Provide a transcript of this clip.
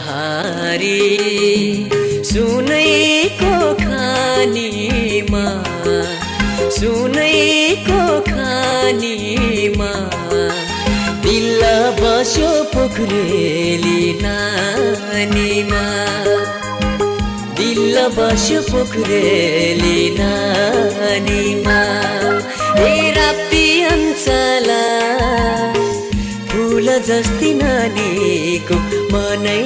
बहारी सुनैको खानीमा सुनैको खानीमा दिल बस्यो पोखरेली नानीमा दिल बस्यो पोखरेली नानीमा ए राप्ती अञ्चला फूल जस्ती नानीको मनै